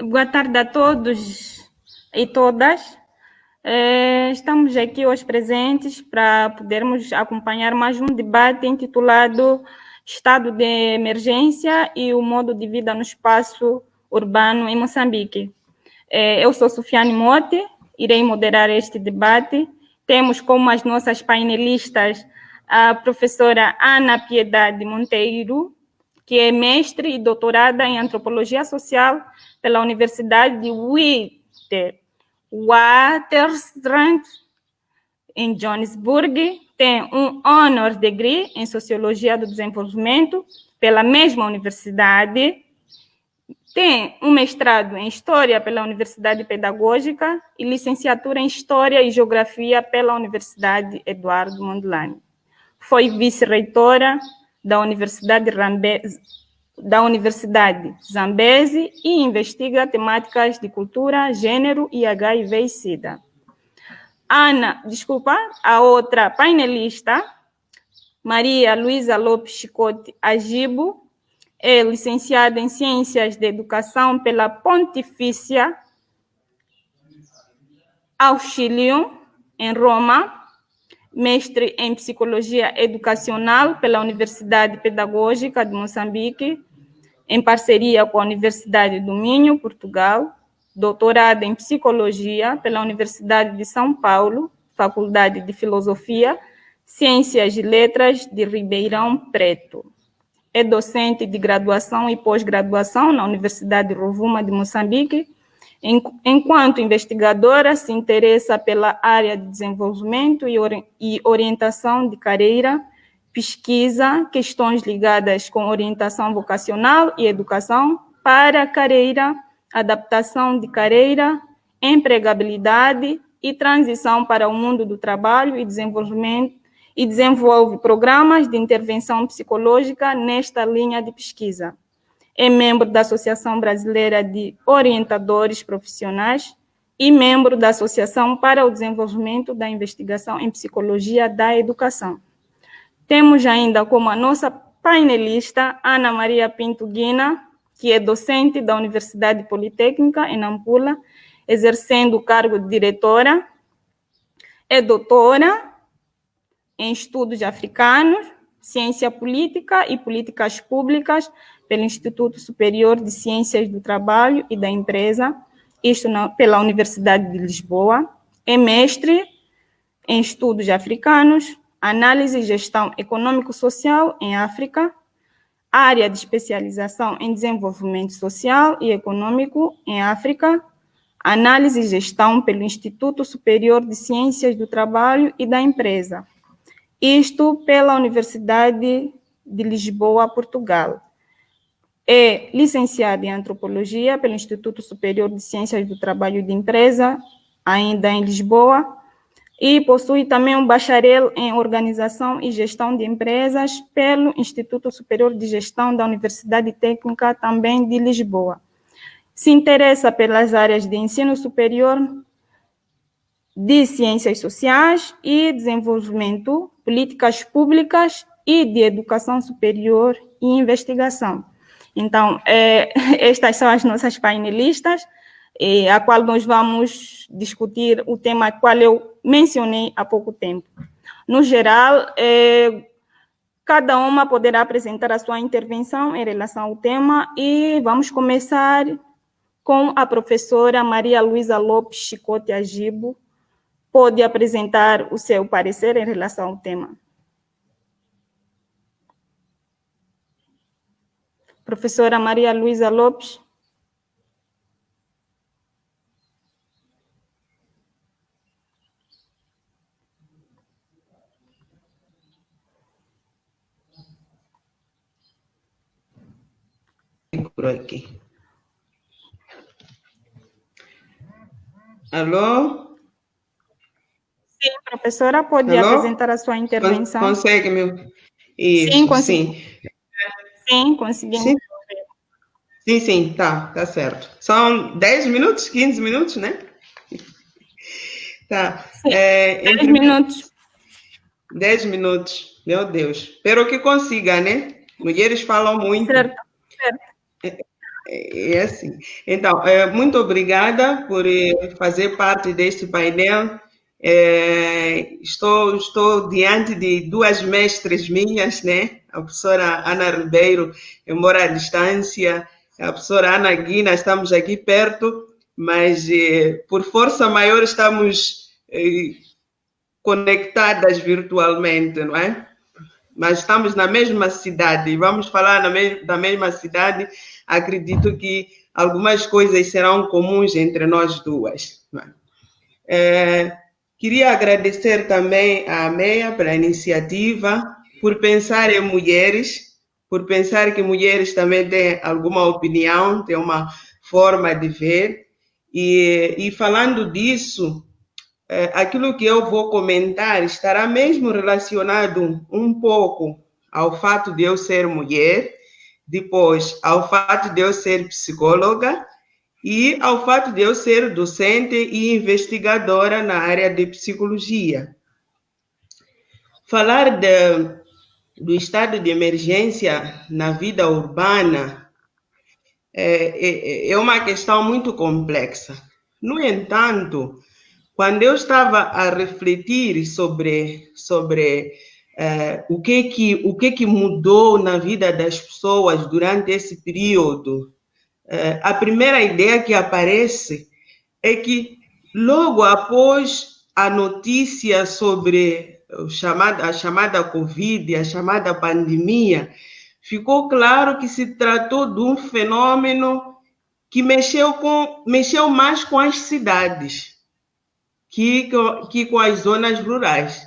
Boa tarde a todos e todas. Estamos aqui hoje presentes para podermos acompanhar mais um debate intitulado Estado de Emergência e o Modo de Vida no Espaço Urbano em Moçambique. Eu sou Sofiane Mote, irei moderar este debate. Temos como as nossas painelistas a professora Ana Piedade Monteiro, que é mestre e doutorada em Antropologia Social pela Universidade de Witwatersrand, em Johannesburg. Tem um Honor Degree em Sociologia do Desenvolvimento pela mesma universidade. Tem um mestrado em História pela Universidade Pedagógica e licenciatura em História e Geografia pela Universidade Eduardo Mondlane. Foi vice-reitora da Universidade Zambezi e investiga temáticas de cultura, gênero e HIV e SIDA. A outra painelista, Maria Luísa Lopes Chicote Agibo, é licenciada em Ciências de Educação pela Pontifícia Auxilium, em Roma, mestre em Psicologia Educacional pela Universidade Pedagógica de Moçambique, em parceria com a Universidade do Minho, Portugal, doutorada em Psicologia pela Universidade de São Paulo, Faculdade de Filosofia, Ciências e Letras de Ribeirão Preto. É docente de graduação e pós-graduação na Universidade Rovuma de Moçambique. Enquanto investigadora, se interessa pela área de desenvolvimento e orientação de carreira, pesquisa questões ligadas com orientação vocacional e educação para a carreira, adaptação de carreira, empregabilidade e transição para o mundo do trabalho e desenvolvimento, e desenvolve programas de intervenção psicológica nesta linha de pesquisa. É membro da Associação Brasileira de Orientadores Profissionais e membro da Associação para o Desenvolvimento da Investigação em Psicologia da Educação. Temos ainda como a nossa painelista Ana Maria Pinto Guina, que é docente da Universidade Politécnica em Nampula, exercendo o cargo de diretora. É doutora em Estudos Africanos, Ciência Política e Políticas Públicas pelo Instituto Superior de Ciências do Trabalho e da Empresa, isto pela Universidade de Lisboa. É mestre em Estudos Africanos, Análise e Gestão Econômico-Social em África, área de especialização em Desenvolvimento Social e Econômico em África, Análise e Gestão pelo Instituto Superior de Ciências do Trabalho e da Empresa, isto pela Universidade de Lisboa, Portugal. É licenciada em Antropologia pelo Instituto Superior de Ciências do Trabalho e da Empresa, ainda em Lisboa, e possui também um bacharel em Organização e Gestão de Empresas pelo Instituto Superior de Gestão da Universidade Técnica, também de Lisboa. Se interessa pelas áreas de ensino superior, de ciências sociais e desenvolvimento, políticas públicas e de educação superior e investigação. Então, estas são as nossas painelistas, a qual nós vamos discutir o tema qual eu mencionei há pouco tempo. No geral, cada uma poderá apresentar a sua intervenção em relação ao tema e vamos começar com a professora Maria Luísa Lopes Chicote Agibo. Pode apresentar o seu parecer em relação ao tema. Professora Maria Luísa Lopes. Por aqui. Alô? Sim, professora, pode apresentar a sua intervenção. Consegue, meu? Isso, sim, consegui. Sim, conseguimos. Sim, tá certo. São 10 minutos, 15 minutos, né? Tá. Sim, 10 minutos. 10 minutos, meu Deus. Espero que consiga, né? Mulheres falam muito. Certo. É assim. Então, muito obrigada por fazer parte deste painel. Estou diante de duas mestres minhas, né? A professora Ana Ribeiro, eu moro à distância, a professora Ana Guina, estamos aqui perto, mas por força maior estamos conectadas virtualmente, não é? Mas estamos na mesma cidade, vamos falar da mesma cidade. Acredito que algumas coisas serão comuns entre nós duas. Queria agradecer também à MEA pela iniciativa, por pensar em mulheres, por pensar que mulheres também têm alguma opinião, têm uma forma de ver. E falando disso, aquilo que eu vou comentar estará mesmo relacionado um pouco ao fato de eu ser mulher, depois ao fato de eu ser psicóloga e ao fato de eu ser docente e investigadora na área de psicologia. Falar do estado de emergência na vida urbana é uma questão muito complexa. No entanto, quando eu estava a refletir sobre o que mudou na vida das pessoas durante esse período, a primeira ideia que aparece é que logo após a notícia sobre a chamada Covid, a chamada pandemia, ficou claro que se tratou de um fenômeno que mexeu mais com as cidades que com as zonas rurais.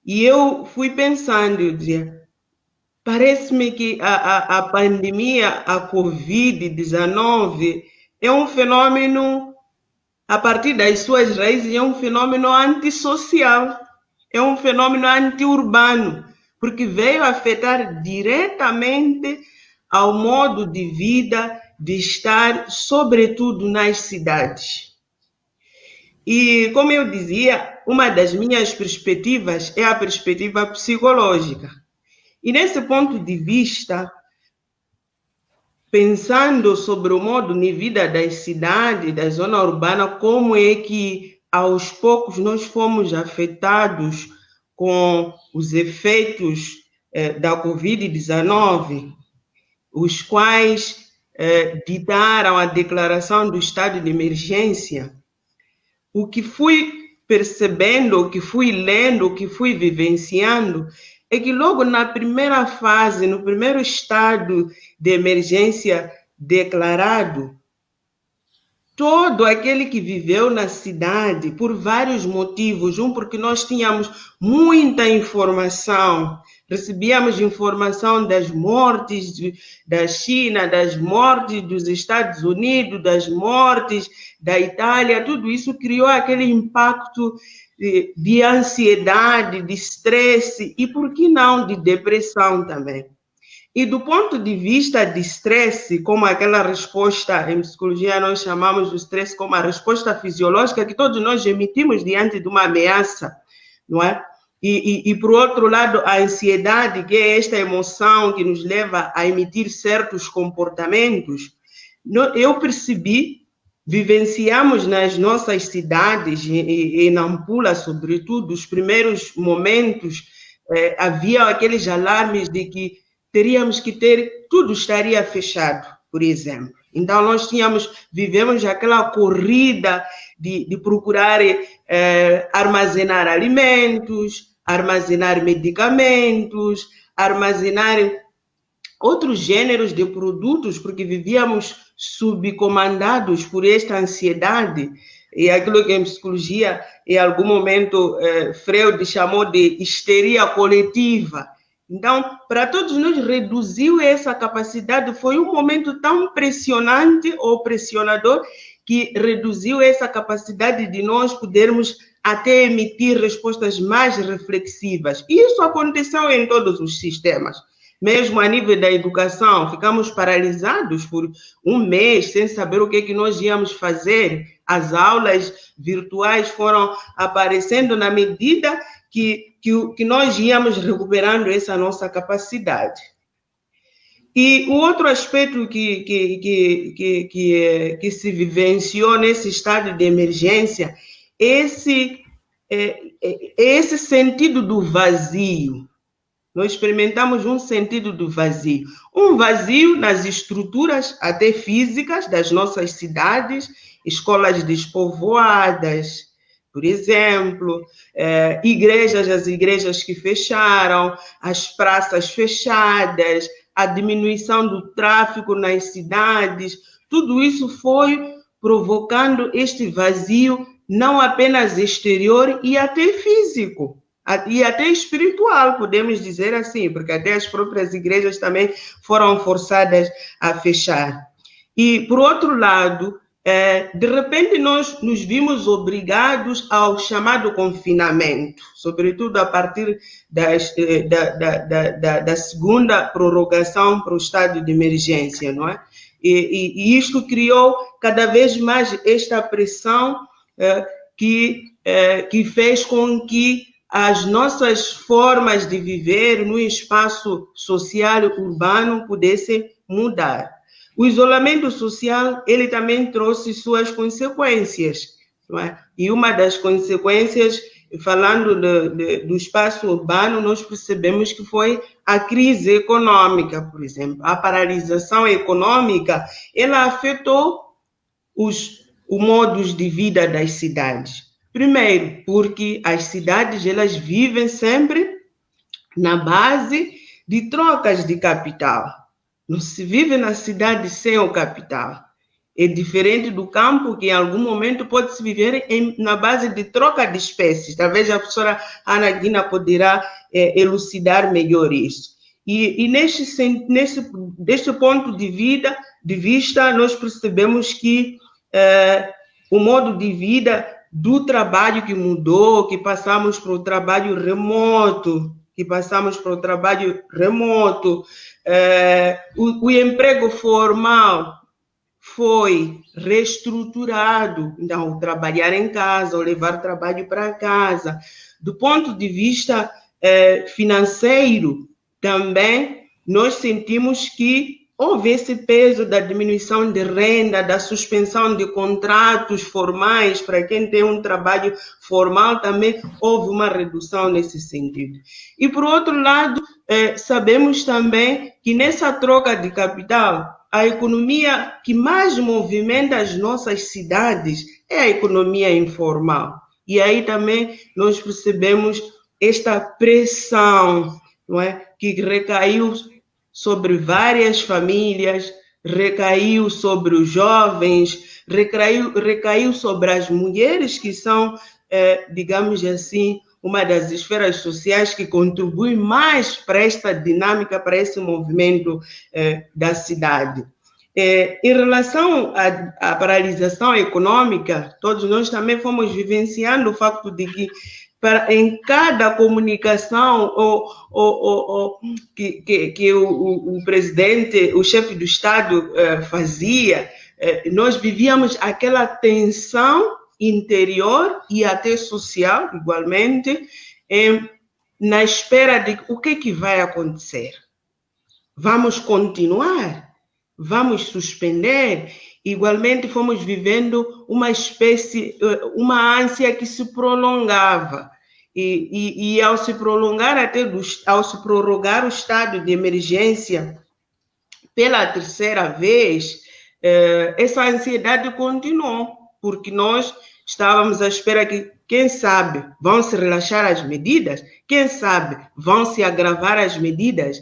E eu fui pensando, eu dizia, parece-me que a pandemia, a Covid-19, é um fenômeno, a partir das suas raízes, é um fenômeno antissocial, é um fenômeno anti-urbano, porque veio afetar diretamente ao modo de vida, de estar, sobretudo nas cidades. E, como eu dizia, uma das minhas perspectivas é a perspectiva psicológica. E, nesse ponto de vista, pensando sobre o modo de vida das cidades, da zona urbana, como é que, aos poucos, nós fomos afetados com os efeitos da Covid-19, os quais ditaram a declaração do estado de emergência. O que fui percebendo, o que fui lendo, o que fui vivenciando, é que logo na primeira fase, no primeiro estado de emergência declarado, todo aquele que viveu na cidade, por vários motivos, porque nós tínhamos muita informação, recebíamos informação das mortes da China, das mortes dos Estados Unidos, das mortes da Itália, tudo isso criou aquele impacto de ansiedade, de estresse e, por que não, de depressão também. E do ponto de vista de estresse, como aquela resposta, em psicologia nós chamamos o estresse como a resposta fisiológica que todos nós emitimos diante de uma ameaça, não é? E por outro lado, a ansiedade, que é esta emoção que nos leva a emitir certos comportamentos, eu percebi, vivenciamos nas nossas cidades, em Nampula, sobretudo, os primeiros momentos, havia aqueles alarmes de que teríamos que tudo estaria fechado, por exemplo. Então, nós vivemos aquela corrida de procurar armazenar alimentos, armazenar medicamentos, armazenar outros gêneros de produtos, porque vivíamos subcomandados por esta ansiedade, e aquilo que em psicologia, em algum momento, Freud chamou de histeria coletiva. Então, para todos nós, reduziu essa capacidade, foi um momento tão impressionante ou pressionador que reduziu essa capacidade de nós podermos até emitir respostas mais reflexivas. E isso aconteceu em todos os sistemas. Mesmo a nível da educação, ficamos paralisados por um mês sem saber o que nós íamos fazer. As aulas virtuais foram aparecendo na medida que nós íamos recuperando essa nossa capacidade. E o outro aspecto que se vivenciou nesse estado de emergência é esse sentido do vazio. Nós experimentamos um sentido do vazio. Um vazio nas estruturas, até físicas, das nossas cidades, escolas despovoadas, por exemplo, as igrejas que fecharam, as praças fechadas, a diminuição do tráfego nas cidades. Tudo isso foi provocando este vazio, não apenas exterior e até físico. E até espiritual, podemos dizer assim, porque até as próprias igrejas também foram forçadas a fechar. E, por outro lado, de repente nós nos vimos obrigados ao chamado confinamento, sobretudo a partir da segunda prorrogação para o estado de emergência, não é? E isto criou cada vez mais esta pressão que fez com que as nossas formas de viver no espaço social urbano pudessem mudar. O isolamento social, ele também trouxe suas consequências, não é? E uma das consequências, falando do espaço urbano, nós percebemos que foi a crise econômica, por exemplo. A paralisação econômica, ela afetou o modos de vida das cidades. Primeiro, porque as cidades elas vivem sempre na base de trocas de capital. Não se vive na cidade sem o capital. É diferente do campo, que em algum momento pode-se viver na base de troca de espécies. Talvez a professora Ana Guina poderá elucidar melhor isso. E deste ponto de vista, nós percebemos que o modo de vida do trabalho que mudou, que passamos para o trabalho remoto, o emprego formal foi reestruturado, então, trabalhar em casa, ou levar trabalho para casa. Do ponto de vista financeiro, também nós sentimos que houve esse peso da diminuição de renda, da suspensão de contratos formais. Para quem tem um trabalho formal, também houve uma redução nesse sentido. E, por outro lado, sabemos também que nessa troca de capital, a economia que mais movimenta as nossas cidades é a economia informal. E aí também nós percebemos esta pressão, não é, que recaiu sobre várias famílias, recaiu sobre os jovens, recaiu sobre as mulheres, que são, digamos assim, uma das esferas sociais que contribui mais para esta dinâmica, para esse movimento da cidade. Em relação à paralisação econômica, todos nós também fomos vivenciando o facto de que em cada comunicação que o presidente, o chefe do Estado fazia, nós vivíamos aquela tensão interior e até social, igualmente, na espera de o que vai acontecer. Vamos continuar? Vamos suspender? Igualmente, fomos vivendo uma ânsia que se prolongava. E ao se prolongar, ao se prorrogar o estado de emergência pela terceira vez, essa ansiedade continuou, porque nós estávamos à espera que, quem sabe, vão se relaxar as medidas, quem sabe, vão se agravar as medidas.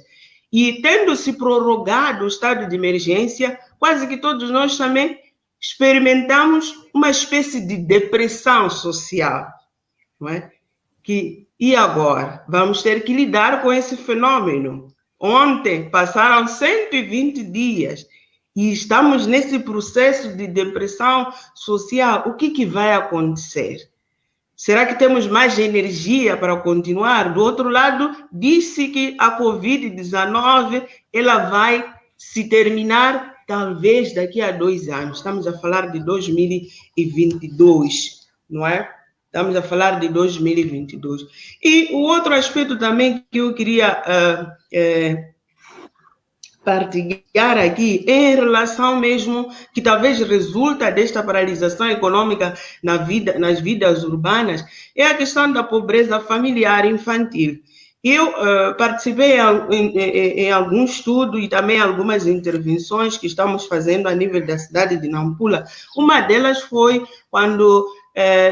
E tendo se prorrogado o estado de emergência, quase que todos nós também experimentamos uma espécie de depressão social, não é? E agora? Vamos ter que lidar com esse fenômeno. Ontem passaram 120 dias e estamos nesse processo de depressão social. O que vai acontecer? Será que temos mais energia para continuar? Do outro lado, disse que a Covid-19 ela vai se terminar talvez daqui a 2 anos. Estamos a falar de 2022, não é? Estamos a falar de 2022. E o outro aspecto também que eu queria partilhar aqui em relação mesmo que talvez resulta desta paralisação econômica nas vidas urbanas é a questão da pobreza familiar infantil. Eu participei em algum estudo e também algumas intervenções que estamos fazendo a nível da cidade de Nampula. Uma delas foi quando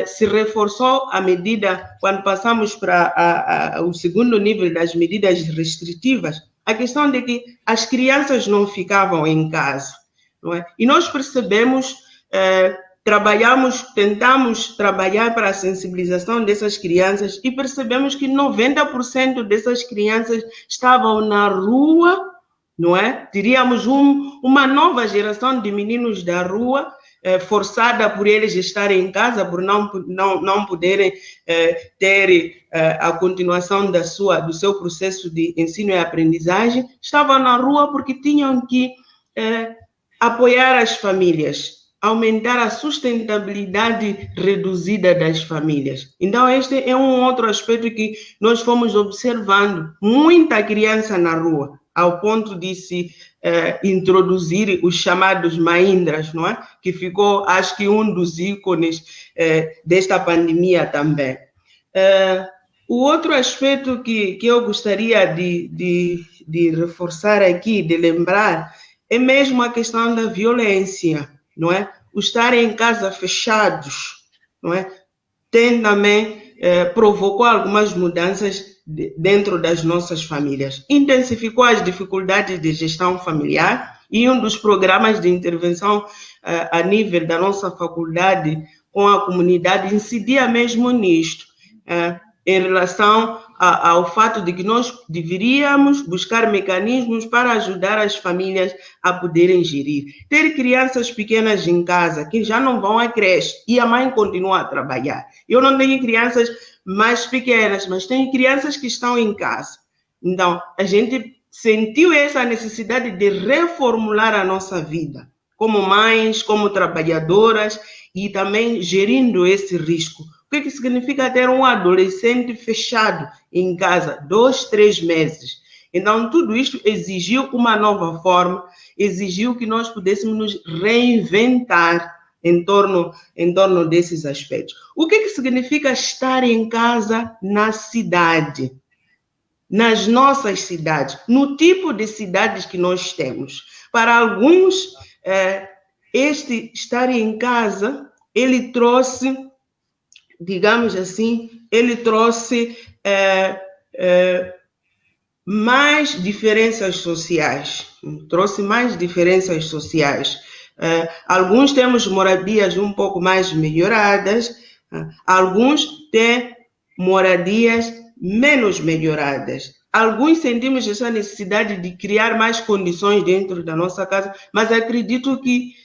se reforçou a medida, quando passamos para o segundo nível das medidas restritivas, a questão de que as crianças não ficavam em casa, não é? E nós percebemos, tentamos trabalhar para a sensibilização dessas crianças e percebemos que 90% dessas crianças estavam na rua, não é? Teríamos uma nova geração de meninos da rua, forçada por eles estarem em casa, por não poderem ter a continuação do seu processo de ensino e aprendizagem, estavam na rua porque tinham que apoiar as famílias, aumentar a sustentabilidade reduzida das famílias. Então, este é um outro aspecto que nós fomos observando, muita criança na rua, ao ponto de se introduzir os chamados Mahindras, não é? Que ficou, acho que, um dos ícones desta pandemia também. O outro aspecto que eu gostaria de reforçar aqui, de lembrar, é mesmo a questão da violência, não é? O estar em casa fechados, não é? Também provocou algumas mudanças dentro das nossas famílias. Intensificou as dificuldades de gestão familiar e um dos programas de intervenção a nível da nossa faculdade com a comunidade incidia mesmo nisto, em relação ao fato de que nós deveríamos buscar mecanismos para ajudar as famílias a poderem gerir. Ter crianças pequenas em casa que já não vão à creche e a mãe continua a trabalhar. Eu não tenho crianças mais pequenas, mas tenho crianças que estão em casa. Então, a gente sentiu essa necessidade de reformular a nossa vida, como mães, como trabalhadoras, e também gerindo esse risco. O que significa ter um adolescente fechado em casa 2, 3 meses? Então, tudo isto exigiu uma nova forma, exigiu que nós pudéssemos nos reinventar em torno desses aspectos. O que significa estar em casa na cidade? Nas nossas cidades, no tipo de cidades que nós temos. Para alguns, este estar em casa, ele trouxe, digamos assim, ele trouxe mais diferenças sociais. Alguns temos moradias um pouco mais melhoradas, alguns têm moradias menos melhoradas. Alguns sentimos essa necessidade de criar mais condições dentro da nossa casa, mas acredito que,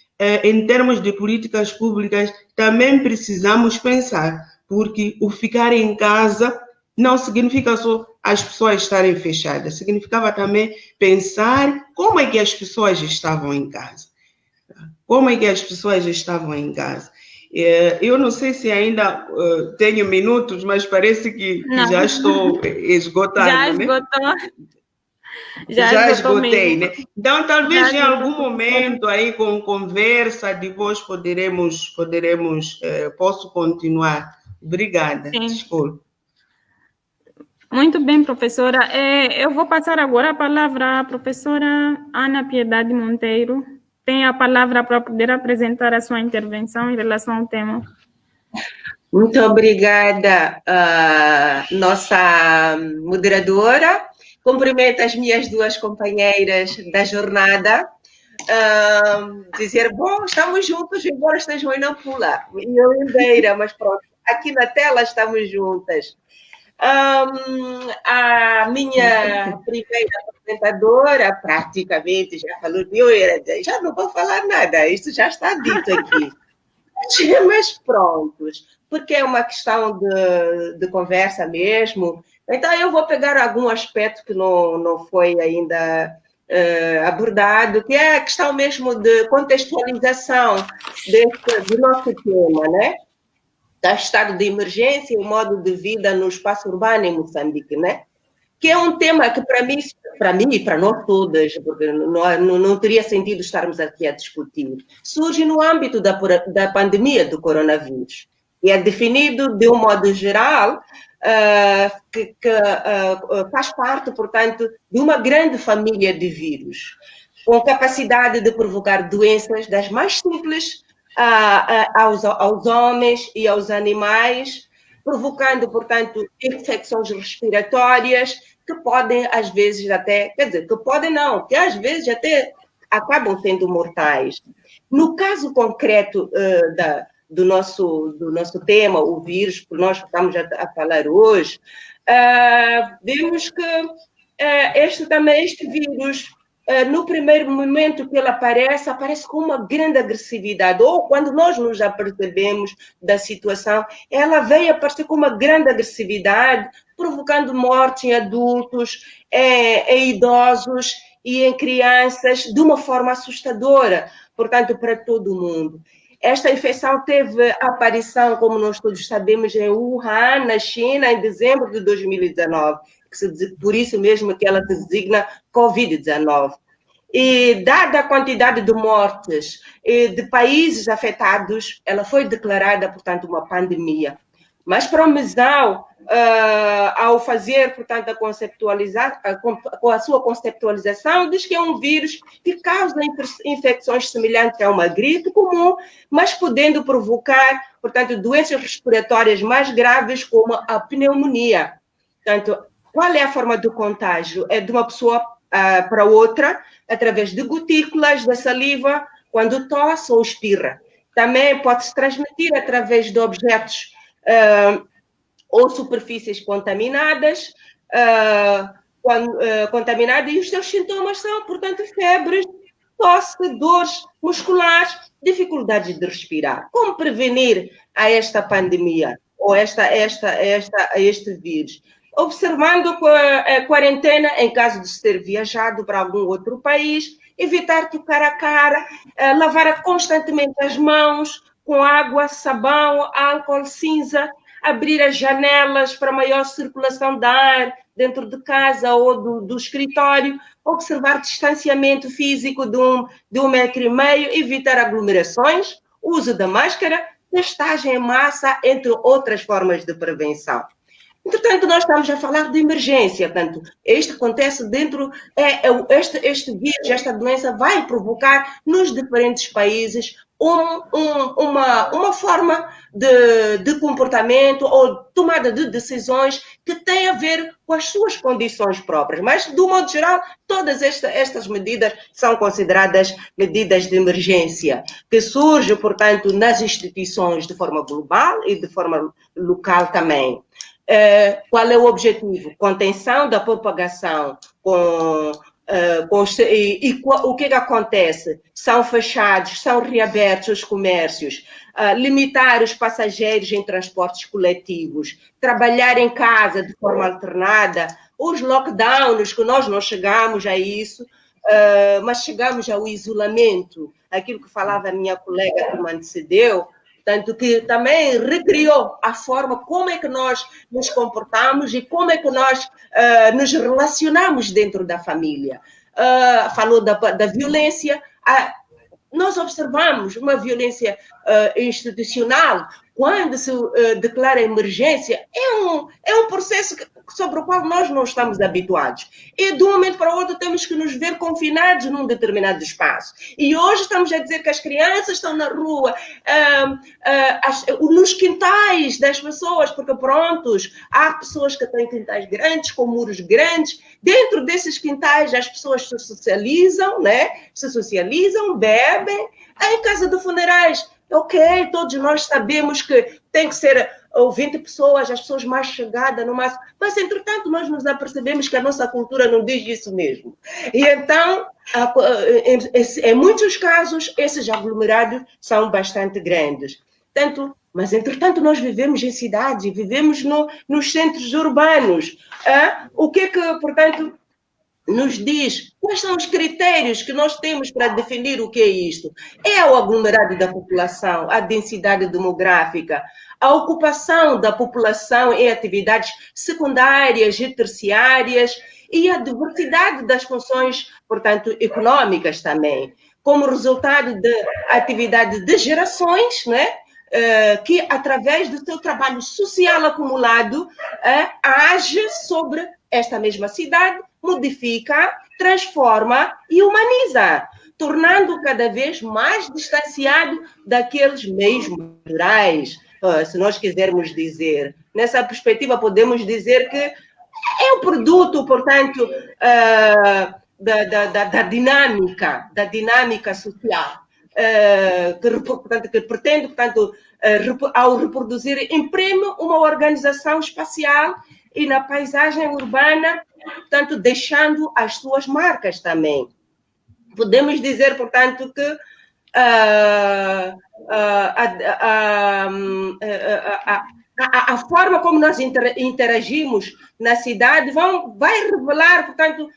em termos de políticas públicas, também precisamos pensar, porque o ficar em casa não significa só as pessoas estarem fechadas, significava também pensar como é que as pessoas estavam em casa. Eu não sei se ainda tenho minutos, mas parece que já estou esgotando. Já esgotei, né? Então, talvez em algum momento aí com conversa, depois posso continuar. Obrigada. Sim. Desculpe. Muito bem, professora. Eu vou passar agora a palavra à professora Ana Piedade Monteiro. Tem a palavra para poder apresentar a sua intervenção em relação ao tema. Muito obrigada, nossa moderadora. Cumprimento as minhas duas companheiras da jornada. Dizer, bom, estamos juntos, embora estejam em Nampula, em Olindeira, mas pronto, aqui na tela estamos juntas. A minha primeira apresentadora praticamente já falou, já não vou falar nada, isso já está dito aqui. Mas prontos, porque é uma questão de conversa mesmo, então eu vou pegar algum aspecto que não foi ainda abordado, que é a questão mesmo de contextualização do nosso tema, né? Do estado de emergência e o modo de vida no espaço urbano em Moçambique, né? que é um tema que para mim e para nós todas, porque não teria sentido estarmos aqui a discutir, surge no âmbito da pandemia do coronavírus. E é definido, de um modo geral, que faz parte, portanto, de uma grande família de vírus, com capacidade de provocar doenças das mais simples aos homens e aos animais, provocando, portanto, infecções respiratórias que podem, às vezes, até, quer dizer, que podem não, que às vezes até acabam sendo mortais. No caso concreto do nosso tema, o vírus, que nós estamos a falar hoje, vemos que este vírus, no primeiro momento que ele aparece com uma grande agressividade, ou quando nós nos apercebemos da situação, ela veio aparecer com uma grande agressividade, provocando morte em adultos, em idosos e em crianças, de uma forma assustadora, portanto, para todo o mundo. Esta infecção teve aparição, como nós todos sabemos, em Wuhan, na China, em dezembro de 2019. Por isso mesmo que ela designa Covid-19. E, dada a quantidade de mortes de países afetados, ela foi declarada, portanto, uma pandemia. Mas para o MISAL, ao fazer, portanto, com a sua conceptualização, diz que é um vírus que causa infecções semelhantes a uma gripe comum, mas podendo provocar, portanto, doenças respiratórias mais graves, como a pneumonia. Portanto, qual é a forma do contágio? É de uma pessoa para outra, através de gotículas da saliva, quando tosse ou espirra. Também pode-se transmitir através de objetos ou superfícies contaminadas, e os seus sintomas são, portanto, febres, tosse, dores musculares, dificuldade de respirar. Como prevenir a esta pandemia ou este vírus? Observando a quarentena em caso de ter viajado para algum outro país, evitar tocar a cara, lavar constantemente as mãos com água, sabão, álcool, cinza, abrir as janelas para maior circulação de ar dentro de casa ou do escritório, observar distanciamento físico de 1,5 metro, evitar aglomerações, uso da máscara, testagem em massa, entre outras formas de prevenção. Entretanto, nós estamos a falar de emergência, portanto, isto acontece dentro, este vírus, esta doença vai provocar nos diferentes países uma forma de comportamento ou tomada de decisões que tem a ver com as suas condições próprias. Mas, do modo geral, todas estas medidas são consideradas medidas de emergência, que surgem, portanto, nas instituições de forma global e de forma local também. Qual é o objetivo? Contenção da propagação o que acontece? São fechados, são reabertos os comércios, limitar os passageiros em transportes coletivos, trabalhar em casa de forma alternada, os lockdowns, que nós não chegamos a isso, mas chegamos ao isolamento, aquilo que falava a minha colega que me antecedeu, tanto que também recriou a forma como é que nós nos comportamos e como é que nós nos relacionamos dentro da família. Falou da violência. Nós observamos uma violência institucional. Quando se declara emergência, é um processo sobre o qual nós não estamos habituados. E de um momento para o outro temos que nos ver confinados num determinado espaço. E hoje estamos a dizer que as crianças estão na rua, nos quintais das pessoas, porque prontos, há pessoas que têm quintais grandes, com muros grandes. Dentro desses quintais as pessoas se socializam, né? Se socializam, bebem. Em casa de funerais, ok, todos nós sabemos que tem que ser 20 pessoas, as pessoas mais chegadas no máximo, mas entretanto nós nos apercebemos que a nossa cultura não diz isso mesmo. E então, em muitos casos, esses aglomerados são bastante grandes. Mas entretanto nós vivemos em cidades, vivemos nos centros urbanos. O que portanto, nos diz quais são os critérios que nós temos para definir o que é isto? É o aglomerado da população, a densidade demográfica, a ocupação da população em atividades secundárias e terciárias e a diversidade das funções, portanto, econômicas também, como resultado de atividade de gerações, né? Que, através do seu trabalho social acumulado, age sobre esta mesma cidade, modifica, transforma e humaniza, tornando cada vez mais distanciado daqueles meios naturais, se nós quisermos dizer. Nessa perspectiva, podemos dizer que é o produto, portanto, da dinâmica social, que pretende, portanto, ao reproduzir, imprime uma organização espacial e na paisagem urbana, portanto, deixando as suas marcas também. Podemos dizer, portanto, que a forma como nós interagimos na cidade vai revelar, portanto,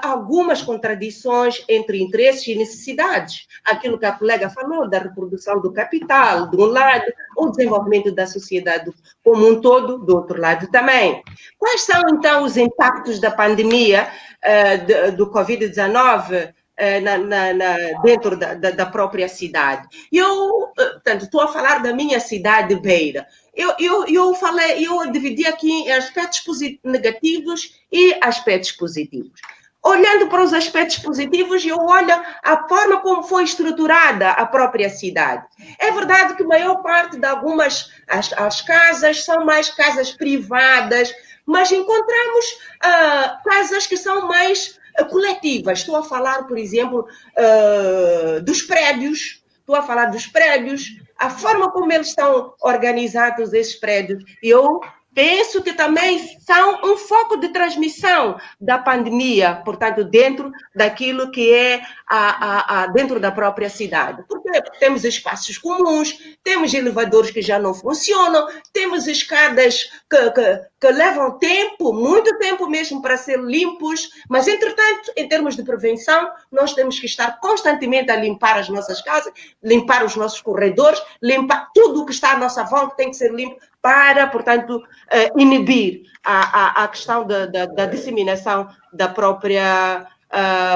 algumas contradições entre interesses e necessidades. Aquilo que a colega falou, da reprodução do capital, de um lado, o desenvolvimento da sociedade como um todo, do outro lado também. Quais são, então, os impactos da pandemia do Covid-19 dentro da própria cidade? Eu, portanto, estou a falar da minha cidade, Beira. Eu dividi aqui em aspectos negativos e aspectos positivos. Olhando para os aspectos positivos, eu olho a forma como foi estruturada a própria cidade. É verdade que a maior parte de algumas as casas são mais casas privadas, mas encontramos casas que são mais coletivas. Estou a falar, por exemplo, dos prédios. A forma como eles estão organizados, esses prédios. Eu penso que também são um foco de transmissão da pandemia, portanto, dentro daquilo que é dentro da própria cidade. Porque temos espaços comuns, temos elevadores que já não funcionam, temos escadas que levam tempo, muito tempo mesmo para ser limpos, mas, entretanto, em termos de prevenção, nós temos que estar constantemente a limpar as nossas casas, limpar os nossos corredores, limpar tudo o que está à nossa volta, tem que ser limpo para, portanto, inibir a questão da disseminação da própria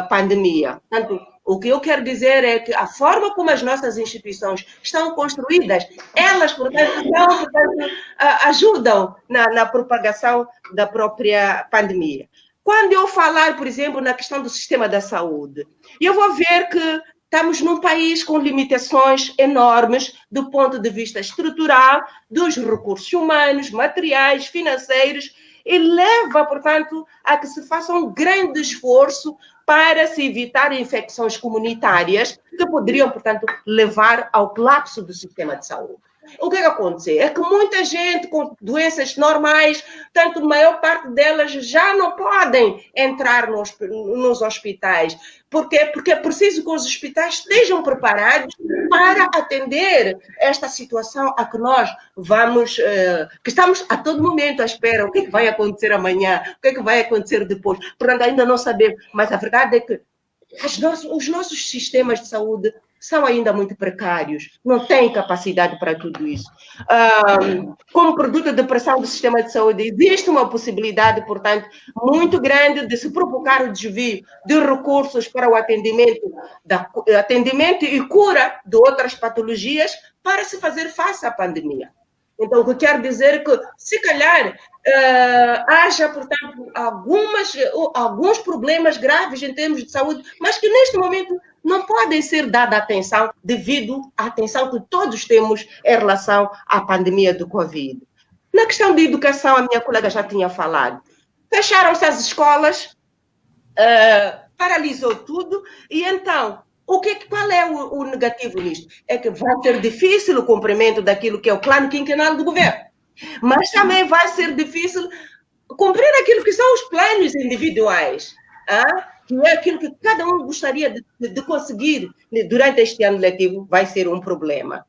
pandemia. Portanto, o que eu quero dizer é que a forma como as nossas instituições estão construídas, elas, portanto, ajudam na propagação da própria pandemia. Quando eu falar, por exemplo, na questão do sistema da saúde, eu vou ver que estamos num país com limitações enormes do ponto de vista estrutural, dos recursos humanos, materiais, financeiros, e leva, portanto, a que se faça um grande esforço para se evitar infecções comunitárias que poderiam, portanto, levar ao colapso do sistema de saúde. O que acontece? É que muita gente com doenças normais, tanto a maior parte delas já não podem entrar nos hospitais. Por quê? Porque é preciso que os hospitais estejam preparados para atender esta situação a que nós que estamos a todo momento à espera. O que é que vai acontecer amanhã? O que é que vai acontecer depois? Portanto, ainda não sabemos. Mas a verdade é que os nossos sistemas de saúde são ainda muito precários, não têm capacidade para tudo isso. Como produto de pressão do sistema de saúde, existe uma possibilidade, portanto, muito grande de se provocar o desvio de recursos para o atendimento e cura de outras patologias para se fazer face à pandemia. Então, o que eu quero dizer é que, se calhar, haja, portanto, alguns problemas graves em termos de saúde, mas que, neste momento, não podem ser dada atenção devido à atenção que todos temos em relação à pandemia do Covid. Na questão de educação, a minha colega já tinha falado. Fecharam-se as escolas, paralisou tudo, e então, qual é o negativo nisto? É que vai ser difícil o cumprimento daquilo que é o plano quinquenal do governo, mas também vai ser difícil cumprir aquilo que são os planos individuais, que é aquilo que cada um gostaria de conseguir durante este ano letivo, vai ser um problema.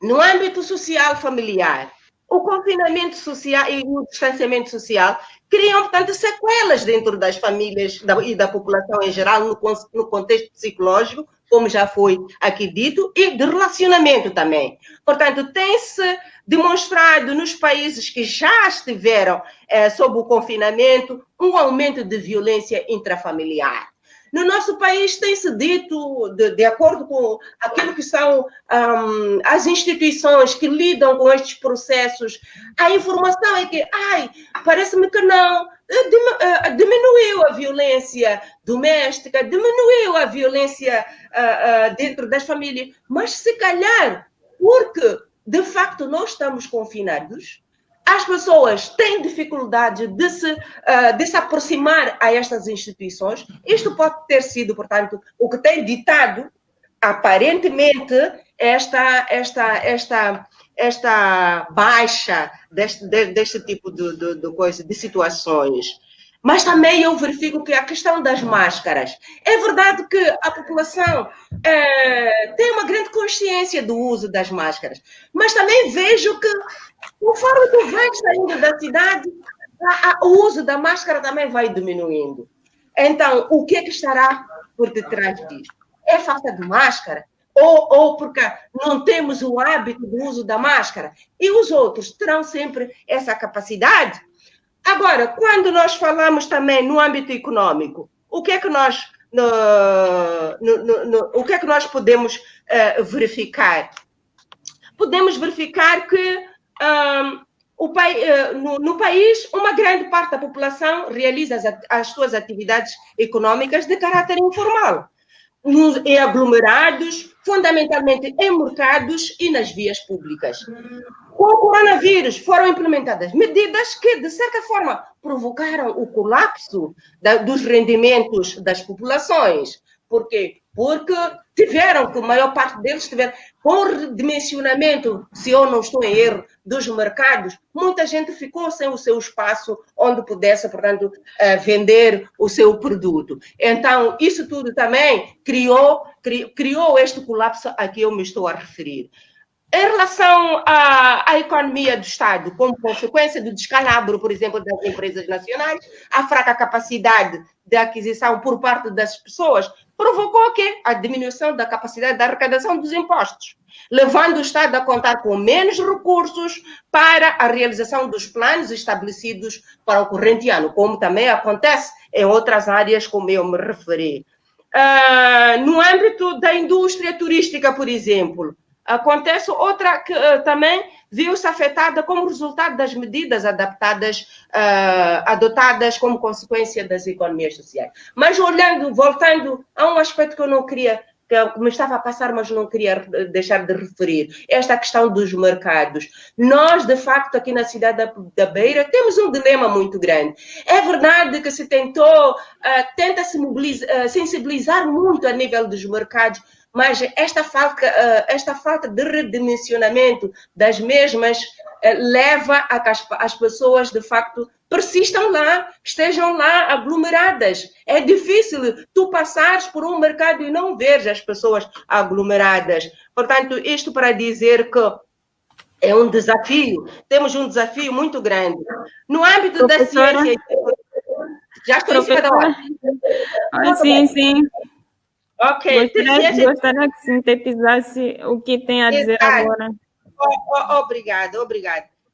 No âmbito social familiar, o confinamento social e o distanciamento social criam, portanto, sequelas dentro das famílias e da população em geral, no contexto psicológico, como já foi aqui dito, e de relacionamento também. Portanto, tem-se demonstrado nos países que já estiveram sob o confinamento um aumento de violência intrafamiliar. No nosso país tem-se dito, de acordo com aquilo que são as instituições que lidam com estes processos, a informação é que, parece-me que não, diminuiu a violência doméstica, diminuiu a violência dentro das famílias, mas se calhar, porque de facto nós estamos confinados, as pessoas têm dificuldade de se aproximar a estas instituições. Isto pode ter sido, portanto, o que tem ditado, aparentemente, esta baixa deste tipo de situações. Mas também eu verifico que a questão das máscaras. É verdade que a população tem uma grande consciência do uso das máscaras, mas também vejo que, conforme tu vais saindo da cidade, o uso da máscara também vai diminuindo. Então, o que é que estará por detrás disso? É falta de máscara? Ou porque não temos o hábito do uso da máscara? E os outros terão sempre essa capacidade? Agora, quando nós falamos também no âmbito econômico, o que é que nós podemos verificar? Podemos verificar que no país uma grande parte da população realiza as suas atividades econômicas de caráter informal, em aglomerados, fundamentalmente em mercados e nas vias públicas. Com o coronavírus foram implementadas medidas que, de certa forma, provocaram o colapso dos rendimentos das populações. Por quê? Porque a maior parte deles tiveram, com o redimensionamento, se eu não estou em erro, dos mercados, muita gente ficou sem o seu espaço onde pudesse, portanto, vender o seu produto. Então, isso tudo também criou este colapso a que eu me estou a referir. Em relação à economia do Estado, como consequência do descalabro, por exemplo, das empresas nacionais, a fraca capacidade de aquisição por parte das pessoas provocou a diminuição da capacidade de arrecadação dos impostos, levando o Estado a contar com menos recursos para a realização dos planos estabelecidos para o corrente ano, como também acontece em outras áreas, como eu me referi. No âmbito da indústria turística, por exemplo, acontece outra que também viu-se afetada como resultado das medidas adotadas como consequência das economias sociais. Mas voltando a um aspecto que eu não queria, que me estava a passar, mas não queria deixar de referir, esta questão dos mercados. Nós, de facto, aqui na cidade da Beira, temos um dilema muito grande. É verdade que se tenta-se sensibilizar muito a nível dos mercados, mas esta falta de redimensionamento das mesmas leva a que as pessoas, de facto, persistam lá, estejam lá aglomeradas. É difícil tu passares por um mercado e não veres as pessoas aglomeradas. Portanto, isto para dizer que é um desafio, temos um desafio muito grande. No âmbito da ciência... Já estou em cima da hora. Sim. Ok. Gostaria que sintetizasse o que tem a dizer agora. Obrigado.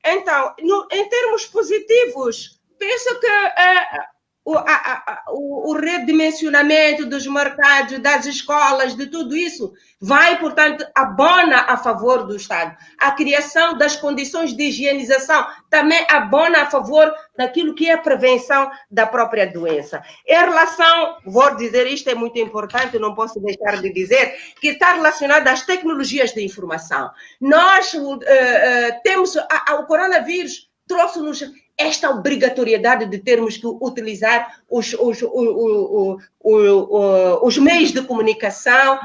Então, em termos positivos, penso que o redimensionamento dos mercados, das escolas, de tudo isso, portanto, abona a favor do Estado. A criação das condições de higienização também abona a favor daquilo que é a prevenção da própria doença. Em relação, vou dizer isto, é muito importante, não posso deixar de dizer, que está relacionado às tecnologias de informação. Nós temos, o coronavírus trouxe-nos esta obrigatoriedade de termos que utilizar os meios de comunicação,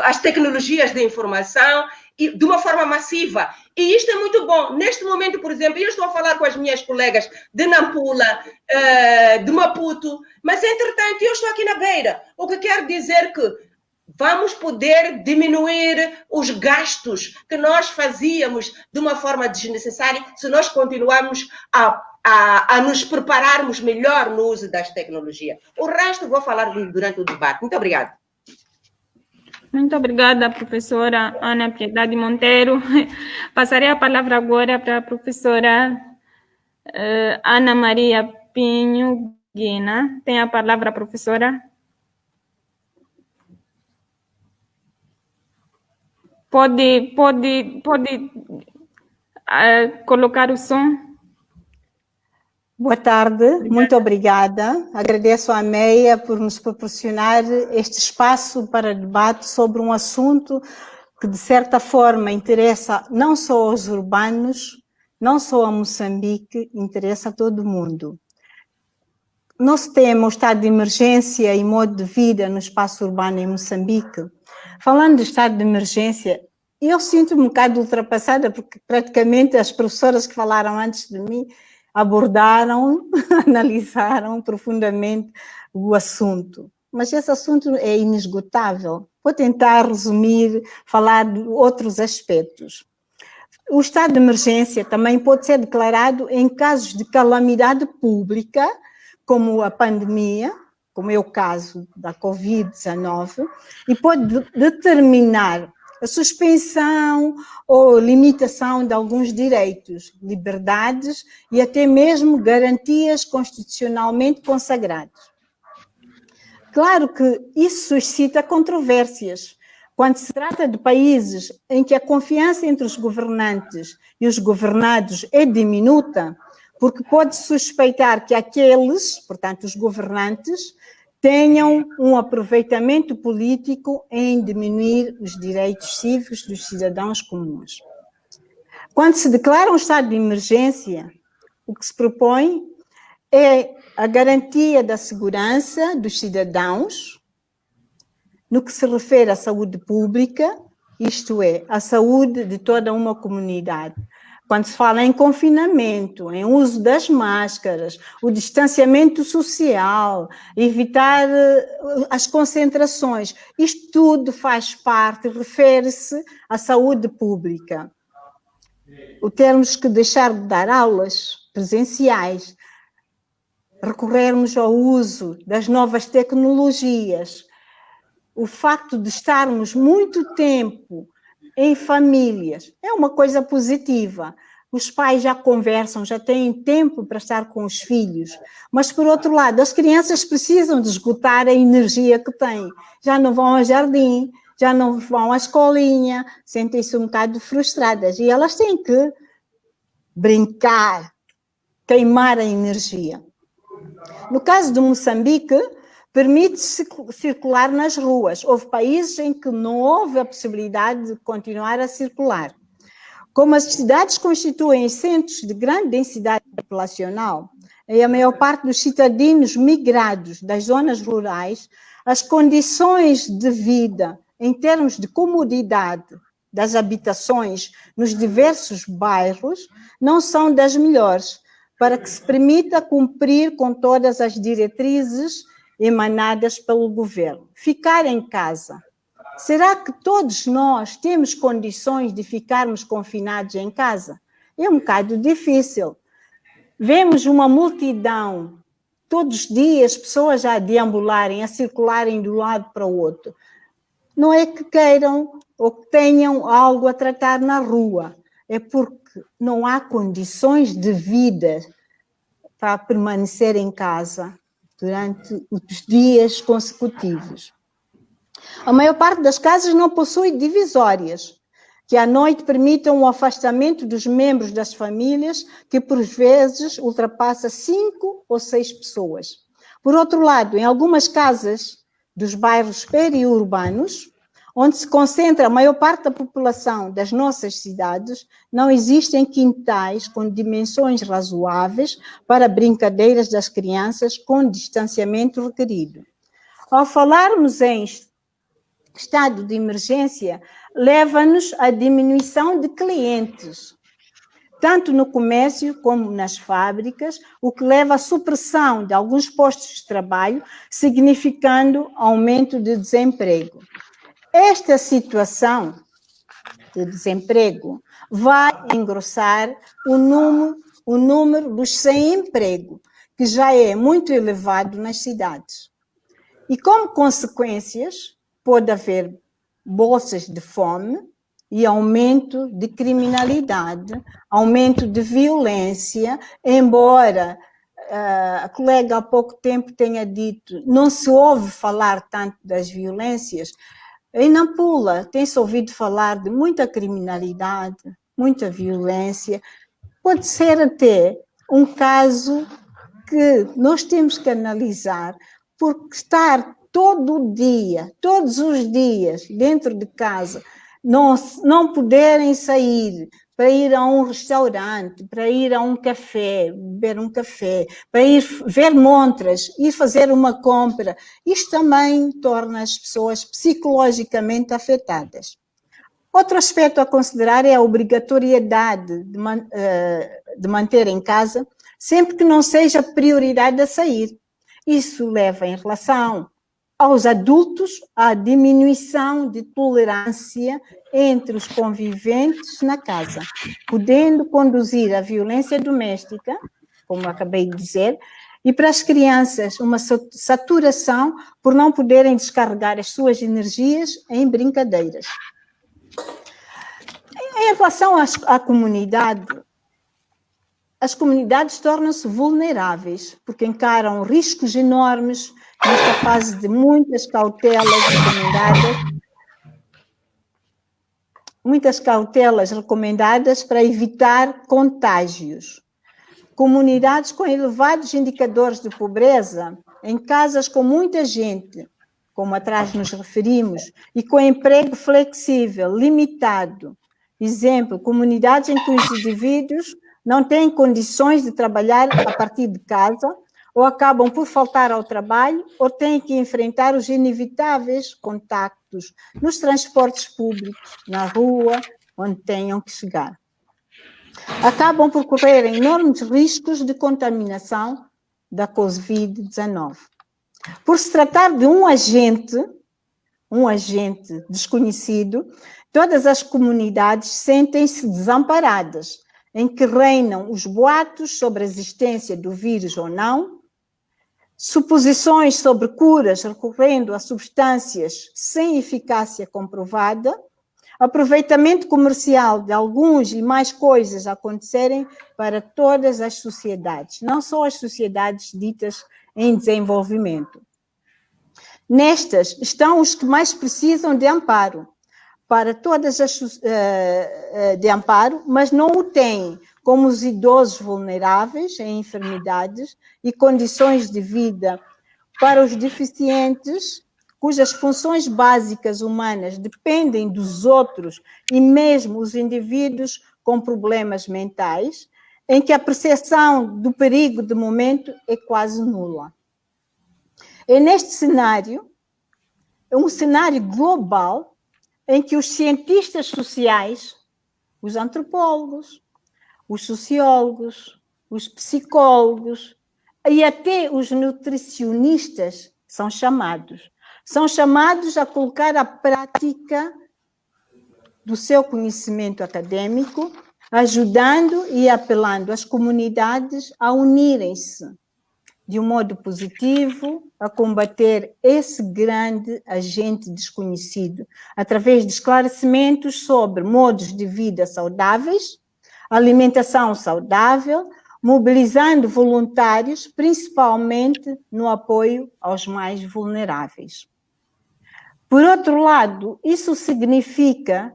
as tecnologias de informação, de uma forma massiva. E isto é muito bom. Neste momento, por exemplo, eu estou a falar com as minhas colegas de Nampula, de Maputo, mas, entretanto, eu estou aqui na Beira. O que quer dizer que vamos poder diminuir os gastos que nós fazíamos de uma forma desnecessária se nós continuarmos a nos prepararmos melhor no uso das tecnologias. O resto vou falar durante o debate. Muito obrigada. Muito obrigada, professora Ana Piedade Monteiro. Passarei a palavra agora para a professora Ana Maria Pinho Guina. Tem a palavra, professora. Pode colocar o som? Boa tarde, muito obrigada. Agradeço à MEIA por nos proporcionar este espaço para debate sobre um assunto que, de certa forma, interessa não só aos urbanos, não só a Moçambique, interessa a todo mundo. Nosso tema, o estado de emergência e modo de vida no espaço urbano em Moçambique. Falando do estado de emergência, eu sinto-me um bocado ultrapassada, porque praticamente as professoras que falaram antes de mim abordaram, analisaram profundamente o assunto. Mas esse assunto é inesgotável. Vou tentar resumir, falar de outros aspectos. O estado de emergência também pode ser declarado em casos de calamidade pública, como a pandemia, como é o caso da Covid-19, e pode determinar a suspensão ou limitação de alguns direitos, liberdades e até mesmo garantias constitucionalmente consagradas. Claro que isso suscita controvérsias. Quando se trata de países em que a confiança entre os governantes e os governados é diminuta, porque pode suspeitar que aqueles, portanto os governantes, tenham um aproveitamento político em diminuir os direitos cívicos dos cidadãos comuns. Quando se declara um estado de emergência, o que se propõe é a garantia da segurança dos cidadãos no que se refere à saúde pública, isto é, à saúde de toda uma comunidade. Quando se fala em confinamento, em uso das máscaras, o distanciamento social, evitar as concentrações, isto tudo faz parte, refere-se à saúde pública. Termos que deixar de dar aulas presenciais, recorrermos ao uso das novas tecnologias, o facto de estarmos muito tempo em famílias, é uma coisa positiva. Os pais já conversam, já têm tempo para estar com os filhos. Mas, por outro lado, as crianças precisam de esgotar a energia que têm. Já não vão ao jardim, já não vão à escolinha, sentem-se um bocado frustradas. E elas têm que brincar, queimar a energia. No caso de Moçambique, permite-se circular nas ruas. Houve países em que não houve a possibilidade de continuar a circular. Como as cidades constituem centros de grande densidade populacional, e a maior parte dos cidadãos migrados das zonas rurais, as condições de vida, em termos de comodidade das habitações nos diversos bairros, não são das melhores, para que se permita cumprir com todas as diretrizes emanadas pelo governo. Ficar em casa. Será que todos nós temos condições de ficarmos confinados em casa? É um bocado difícil. Vemos uma multidão, todos os dias, pessoas a deambularem, a circularem de um lado para o outro. Não é que queiram ou que tenham algo a tratar na rua, é porque não há condições de vida para permanecer em casa durante os dias consecutivos. A maior parte das casas não possui divisórias, que à noite permitam o afastamento dos membros das famílias, que por vezes ultrapassa 5 ou 6 pessoas. Por outro lado, em algumas casas dos bairros periurbanos, onde se concentra a maior parte da população das nossas cidades, não existem quintais com dimensões razoáveis para brincadeiras das crianças com distanciamento requerido. Ao falarmos em estado de emergência, leva-nos à diminuição de clientes, tanto no comércio como nas fábricas, o que leva à supressão de alguns postos de trabalho, significando aumento de desemprego. Esta situação de desemprego vai engrossar o número dos sem emprego, que já é muito elevado nas cidades. E como consequências, pode haver bolsas de fome e aumento de criminalidade, aumento de violência, embora a colega há pouco tempo tenha dito, não se ouve falar tanto das violências. Em Nampula tem-se ouvido falar de muita criminalidade, muita violência. Pode ser até um caso que nós temos que analisar, porque estar todo dia, todos os dias, dentro de casa, não poderem sair para ir a um restaurante, para ir a um café, beber um café, para ir ver montras, ir fazer uma compra, isto também torna as pessoas psicologicamente afetadas. Outro aspecto a considerar é a obrigatoriedade de manter em casa, sempre que não seja prioridade a sair. Isso leva, em relação aos adultos, à diminuição de tolerância entre os conviventes na casa, podendo conduzir à violência doméstica, como acabei de dizer, e para as crianças uma saturação por não poderem descarregar as suas energias em brincadeiras. Em relação à comunidade, as comunidades tornam-se vulneráveis, porque encaram riscos enormes nesta fase de muitas cautelas recomendadas para evitar contágios. Comunidades com elevados indicadores de pobreza, em casas com muita gente, como atrás nos referimos, e com emprego flexível, limitado. Exemplo, comunidades em que os indivíduos não têm condições de trabalhar a partir de casa, ou acabam por faltar ao trabalho, ou têm que enfrentar os inevitáveis contactos nos transportes públicos, na rua, onde tenham que chegar. Acabam por correr enormes riscos de contaminação da Covid-19. Por se tratar de um agente desconhecido, todas as comunidades sentem-se desamparadas, em que reinam os boatos sobre a existência do vírus ou não, suposições sobre curas recorrendo a substâncias sem eficácia comprovada, aproveitamento comercial de alguns e mais coisas acontecerem para todas as sociedades, não só as sociedades ditas em desenvolvimento. Nestas estão os que mais precisam de amparo, mas não o têm, como os idosos vulneráveis em enfermidades e condições de vida, para os deficientes, cujas funções básicas humanas dependem dos outros, e mesmo os indivíduos com problemas mentais, em que a percepção do perigo de momento é quase nula. É neste cenário, um cenário global, em que os cientistas sociais, os antropólogos, os sociólogos, os psicólogos e até os nutricionistas são chamados a colocar a prática do seu conhecimento acadêmico, ajudando e apelando às comunidades a unirem-se de um modo positivo a combater esse grande agente desconhecido, através de esclarecimentos sobre modos de vida saudáveis, alimentação saudável, mobilizando voluntários, principalmente no apoio aos mais vulneráveis. Por outro lado, isso significa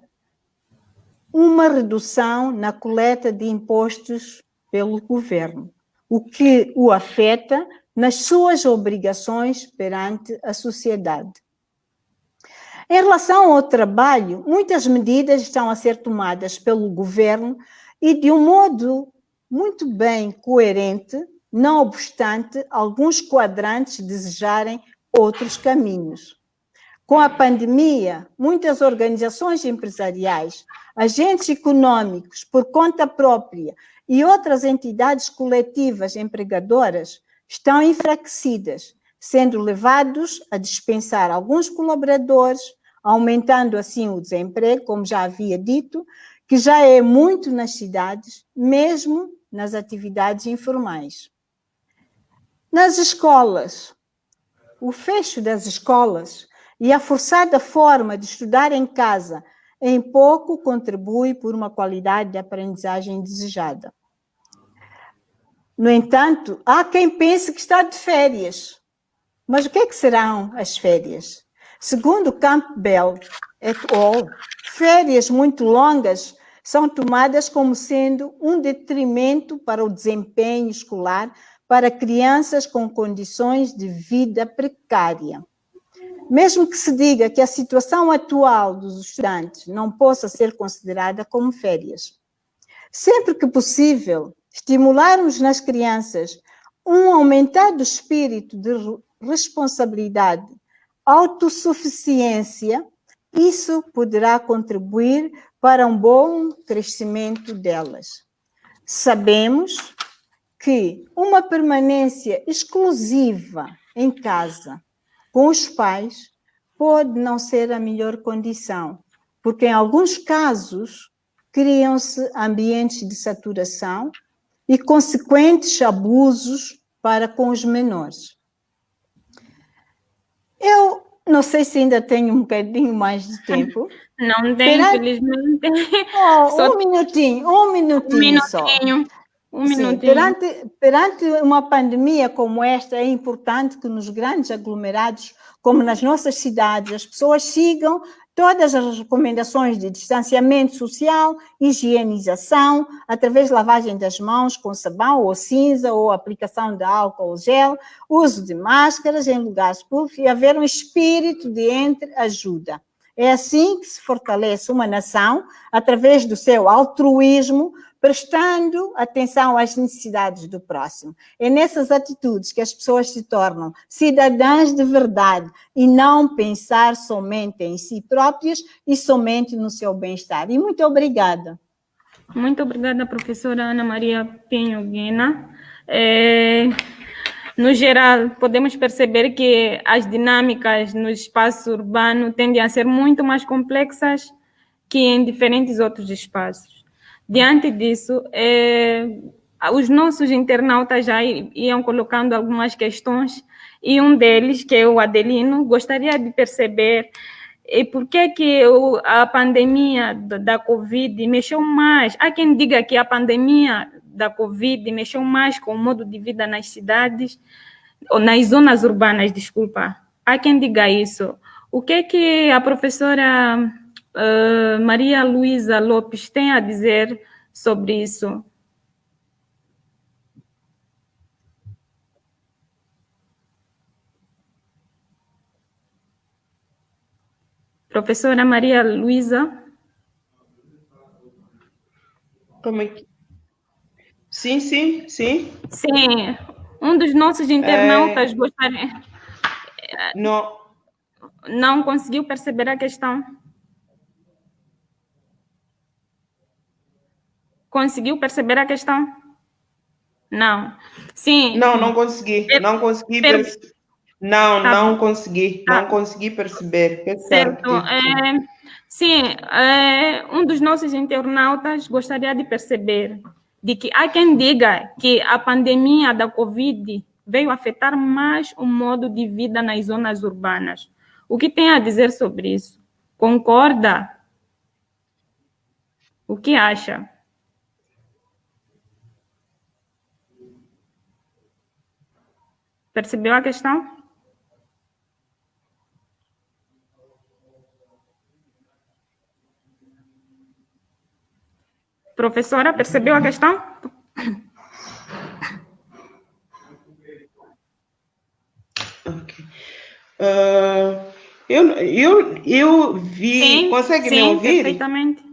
uma redução na coleta de impostos pelo governo, o que o afeta nas suas obrigações perante a sociedade. Em relação ao trabalho, muitas medidas estão a ser tomadas pelo governo e de um modo muito bem coerente, não obstante alguns quadrantes desejarem outros caminhos. Com a pandemia, muitas organizações empresariais, agentes econômicos por conta própria e outras entidades coletivas empregadoras estão enfraquecidas, sendo levados a dispensar alguns colaboradores, aumentando assim o desemprego, como já havia dito, que já é muito nas cidades, mesmo nas atividades informais. Nas escolas, o fecho das escolas e a forçada forma de estudar em casa em pouco contribui por uma qualidade de aprendizagem desejada. No entanto, há quem pense que está de férias. Mas o que é que serão as férias? Segundo Campbell et al., férias muito longas são tomadas como sendo um detrimento para o desempenho escolar para crianças com condições de vida precária. Mesmo que se diga que a situação atual dos estudantes não possa ser considerada como férias. Sempre que possível, estimularmos nas crianças um aumentado espírito de responsabilidade, autossuficiência, isso poderá contribuir para um bom crescimento delas. Sabemos que uma permanência exclusiva em casa com os pais pode não ser a melhor condição, porque em alguns casos criam-se ambientes de saturação e consequentes abusos para com os menores. Eu não sei se ainda tenho um bocadinho mais de tempo. Não tem, infelizmente. Um minutinho só. Um minutinho. Sim, perante uma pandemia como esta, é importante que nos grandes aglomerados, como nas nossas cidades, as pessoas sigam todas as recomendações de distanciamento social, higienização, através de lavagem das mãos com sabão ou cinza, ou aplicação de álcool gel, uso de máscaras em lugares públicos e haver um espírito de entreajuda. É assim que se fortalece uma nação, através do seu altruísmo, prestando atenção às necessidades do próximo. É nessas atitudes que as pessoas se tornam cidadãs de verdade e não pensar somente em si próprias e somente no seu bem-estar. E muito obrigada. Muito obrigada, professora Ana Maria Pinho Guina. No geral, podemos perceber que as dinâmicas no espaço urbano tendem a ser muito mais complexas que em diferentes outros espaços. Diante disso, os nossos internautas já iam colocando algumas questões e um deles, que é o Adelino, gostaria de perceber por que a pandemia da Covid mexeu mais. Há quem diga que a pandemia da Covid mexeu mais com o modo de vida nas cidades, ou nas zonas urbanas, desculpa. Há quem diga isso. O que a professora Maria Luísa Lopes tem a dizer sobre isso? Professora Maria Luísa? Como é que... Sim. Sim, um dos nossos internautas gostaria... Não conseguiu perceber a questão? Conseguiu perceber a questão? Não. Sim. Não consegui. Não consegui perceber. Não consegui perceber. Certo. Sim, um dos nossos internautas gostaria de perceber de que há quem diga que a pandemia da Covid veio afetar mais o modo de vida nas zonas urbanas. O que tem a dizer sobre isso? Concorda? O que acha? Percebeu a questão? Professora, percebeu a questão? Ok. Eu vi... Sim, consegue me ouvir? Perfeitamente.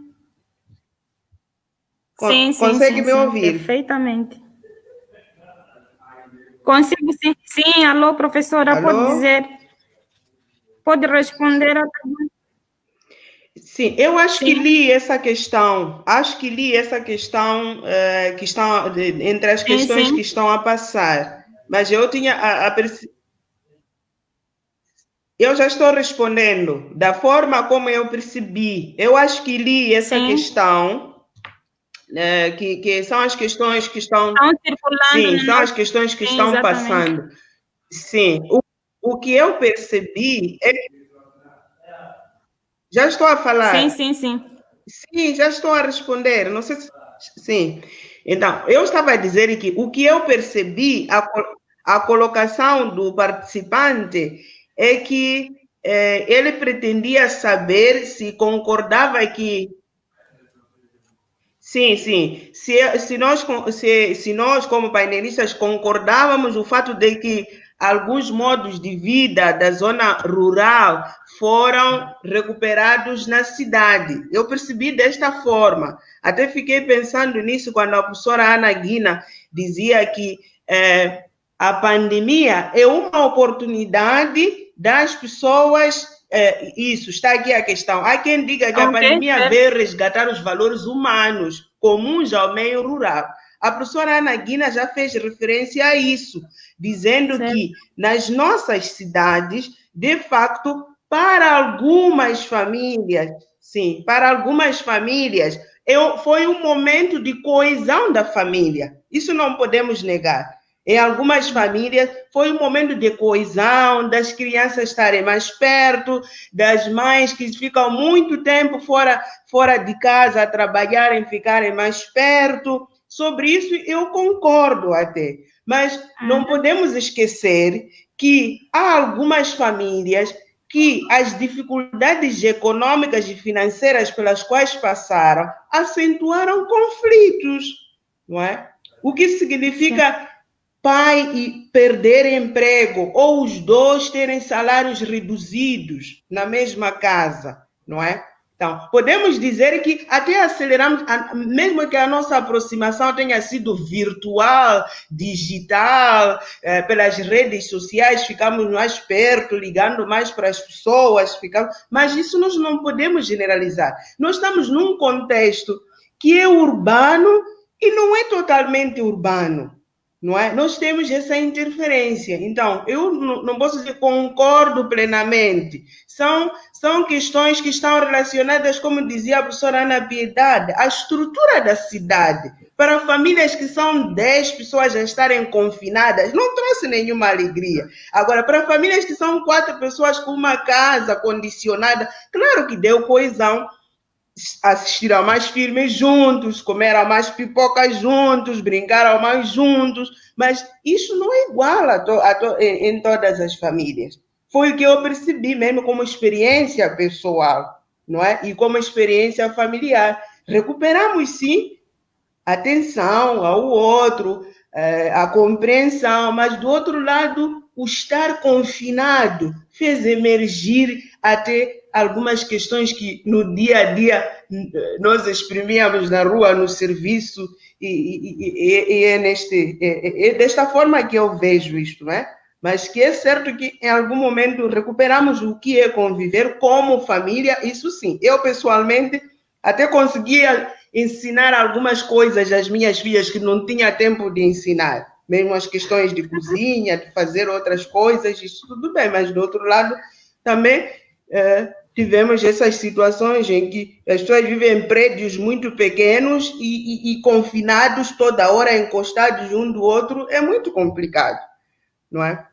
Consegue me ouvir? Perfeitamente. Consigo, sim. Sim, alô, professora, Alô? pode dizer. Pode responder a pergunta. Sim, eu acho que li essa questão. Acho que li essa questão que estão entre as questões que estão a passar. Mas eu tinha Eu já estou respondendo da forma como eu percebi. Eu acho que li essa questão, que são as questões que estão circulando. Sim, são as questões que estão exatamente. passando. Sim, o que eu percebi é... Já estou a falar? Sim. Sim, já estou a responder. Não sei se... Sim. Então, eu estava a dizer que o que eu percebi, a colocação do participante é que ele pretendia saber se concordava que... Sim. Se nós, como painelistas, concordávamos o fato de que alguns modos de vida da zona rural foram recuperados na cidade. Eu percebi desta forma. Até fiquei pensando nisso quando a professora Ana Guina dizia que a pandemia é uma oportunidade das pessoas... isso, está aqui a questão. Há quem diga que a pandemia veio resgatar os valores humanos comuns ao meio rural. A professora Ana Guina já fez referência a isso, dizendo que nas nossas cidades, de facto, para algumas famílias, foi um momento de coesão da família. Isso não podemos negar. Em algumas famílias, foi um momento de coesão, das crianças estarem mais perto, das mães que ficam muito tempo fora de casa a trabalharem, ficarem mais perto. Sobre isso, eu concordo até. Mas não podemos esquecer que há algumas famílias que as dificuldades econômicas e financeiras pelas quais passaram acentuaram conflitos, não é? O que significa... pai e perder emprego, ou os dois terem salários reduzidos na mesma casa, não é? Então, podemos dizer que até aceleramos, mesmo que a nossa aproximação tenha sido virtual, digital, pelas redes sociais, ficamos mais perto, ligando mais para as pessoas, mas isso nós não podemos generalizar. Nós estamos num contexto que é urbano e não é totalmente urbano. Não é? Nós temos essa interferência. Então, eu não posso dizer que concordo plenamente. São questões que estão relacionadas, como dizia a professora Ana Piedade, à estrutura da cidade. Para famílias que são 10 pessoas a estarem confinadas, não trouxe nenhuma alegria. Agora, para famílias que são 4 pessoas com uma casa condicionada, claro que deu coesão. Assistiram mais filmes juntos, comeram mais pipocas juntos, brincaram mais juntos, mas isso não é igual em todas as famílias. Foi o que eu percebi mesmo como experiência pessoal, não é? E como experiência familiar. Recuperamos, sim, a atenção ao outro, a compreensão, mas do outro lado, o estar confinado fez emergir até algumas questões que no dia a dia nós exprimíamos na rua, no serviço, e é desta forma que eu vejo isto, não é? Mas que é certo que em algum momento recuperamos o que é conviver como família, isso sim. Eu, pessoalmente, até conseguia ensinar algumas coisas às minhas filhas que não tinha tempo de ensinar. Mesmo as questões de cozinha, de fazer outras coisas, isso tudo bem, mas do outro lado também tivemos essas situações em que as pessoas vivem em prédios muito pequenos e confinados toda hora, encostados um do outro, é muito complicado, não é?